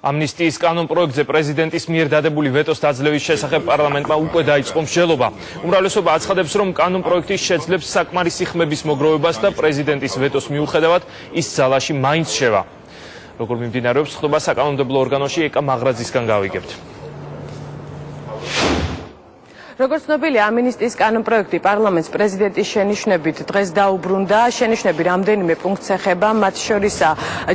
Amnistis კანონ პროექტზე პრეზიდენტის მიერ დადებული ვეტოს დაძლევის შესახებ პარლამენტმა უკვე დაიწყო მსჯელობა. უმრავლესობა აცხადებს, რომ კანონ პროექტი შეძლებს საკმარისი ხმების მოგროვებას და პრეზიდენტის ვეტოს მიუხედავად ის ძალაში მაინც შევა. Როგორ მიმდინარეობს ხდება საკანონმდებლო ორგანოში, ეკა მაღრაძისგან გავიგებთ. Როგორც ცნობილია, ამინისტიის კანონ პროექტი პარლამენტს პრეზიდენტის შენიშვნებით დღეს დაუბრუნდა. შენიშვნები რამდენიმე პუნქტს ეხება, მათ შორის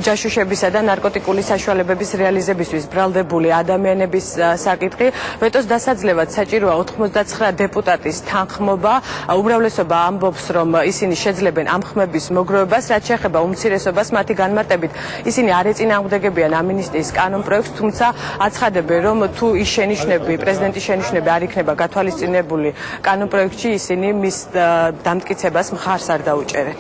ჯაშუშებისა და ნარკოტიკული საშუალებების რეალიზებისთვის ბრალდებული ადამიანების საკითხი. ვეტოს დასაძლევად საჭიროა 99 დეპუტატის თანხმობა. უმრავლესობა ამბობს, რომ ისინი შეძლებენ ამ ხმების მოგროვებას, რაც შეეხება უმცირესობას, მათი განმარტებით ისინი არ ეწინააღმდეგებიან ამინისტიის კანონ პროექტს, თუმცა აცხადებენ, რომ თუ ის შენიშვნები, პრეზიდენტის შენიშვნები არ იქნება გათვალისწინებული კანონ პროექტში, ისინი მის დამტკიცებას მხარს არ დაუჭერენ.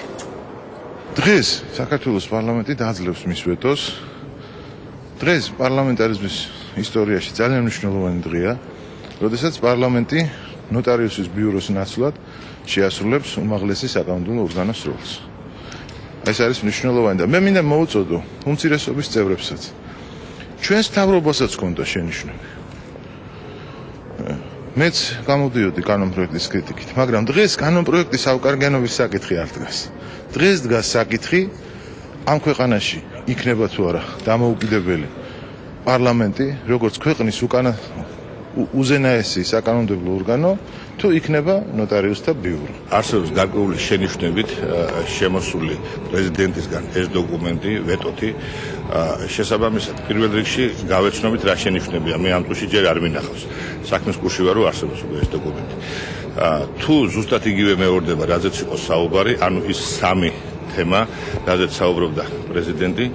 დღეს საქართველოს პარლამენტი დაძლევს მის ვეტოს. დღეს პარლამენტარიზმის ისტორიაში ძალიან მნიშვნელოვანი დღეა, როდესაც პარლამენტი ნოტარიუსის ბიუროს ნაცვლად შეასრულებს უმაღლესი საკანონმდებლო ორგანოს როლს. ეს არის მნიშვნელოვანი და მე მინდა მოვუწოდო უმცირესობის წევრებსაც. ჩვენს მთავრობასაც ჰქონდა შენიშვნები. მეც გამოდიოდი კანონ პროექტის კრიტიკით, მაგრამ დღეს კანონ პროექტის ავკარგენობის საკითხი არ დგას. დღეს დგას საკითხი, ამ ქვეყანაში იქნება თუ არა დამოუკიდებელი პარლამენტი, როგორც ქვეყნის უზენაესი საკანონმდებლო ორგანო, თუ იქნება ნოტარიუსთა ბიურო. არსებობს გარკვეული შენიშვნებით შემოსული პრეზიდენტისგან ეს დოკუმენტი, ვეტოთი. შესაბამისად, პირველ რიგში გავეცნობით რა შენიშვნებია. მე ამ წუთში ჯერ არ მინახავს. საქმის კურსში ვარ, რომ არსებობს უკვე ეს დოკუმენტი. თუ ზუსტად იგივე მეორდება, რაზეც იყო საუბარი, ანუ ის სამი თემა, რაზეც საუბრობდა პრეზიდენტი,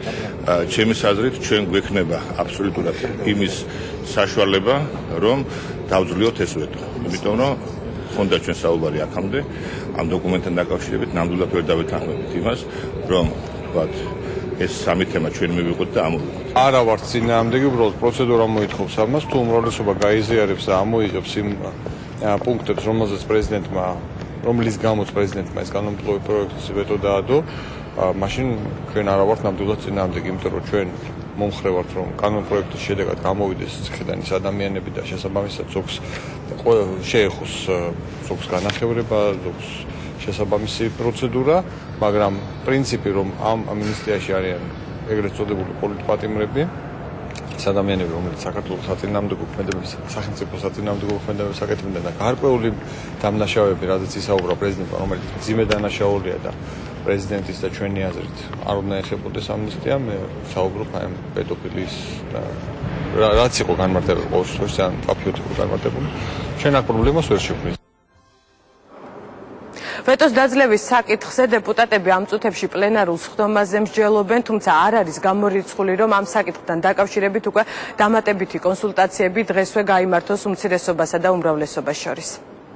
ჩემის აზრით ჩვენ გვექნება აბსოლუტურად იმის საშუალება, რომ დავძლიოთ ეს ვეტო. იმიტომ რომ ხონდა ჩვენ საუბარი აქამდე ამ დოკუმენტთან დაკავშირებით, ნამდვილად ვერ დავეთანხმებით იმას, რომ ვთქვათ ეს სამი თემა ჩვენ მივიღოთ და ამოვიღოთ. არა ვარ წინააღმდეგი, უბრალოდ პროცედურა მოითხოვს ამას, თუ უმრავლესობა გაიზიარებს და ამოიღებს იმ პუნქტებს, რომლის გამოც პრეზიდენტმა ეს კანონმდებლო პროექტის ვეტო დაადო, მაშინ ჩვენ არა ვართ ნამდვილად წინააღმდეგი, იმიტომ რომ ჩვენ მომხრე ვართ, რომ კანონ პროექტის შედეგად გამოვიდეს ციხიდან ის ადამიანები და შესაბამისად ზოგს შეეხოს ზოგს განახევრება, ზოგს შესაბამისი პროცედურა, მაგრამ პრინციპი, რომ ამ ამინისტიაში არიან ეგრეთ წოდებული პოლიტპატიმრები, ეს ადამიანები, რომელიც საქართველოს საწინააღმდეგო ქმედებების, სახელმწიფო საწინააღმდეგო ქმედებებს აკეთებდნენ და გარკვეული დამნაშავეები, რადგან ისაუბრა პრეზიდენტმა, რომელიც მძიმე დანაშაულია და პრეზიდენტის და ჩვენი აზრით არ უნდა ეხებოდეს ამნისტია, მე საუბრობ აი ამ პედოფილის რაც იყო განმარტებული ყოველ შემთხვევაში, ან მკაფიოდ იყო განმარტებული, ჩვენ აქ პრობლემას ვერ შევქმნით. ვეტოს დაძლევის საკითხზე დეპუტატები ამ წუთებში პლენარულ სხდომაზე მსჯელობენ, თუმცა არ არის გამორიცხული, რომ ამ საკითხთან დაკავშირებით უკვე დამატებითი კონსულტაციები დღესვე გაიმართოს უმცირესობასა და უმრავლესობას შორის.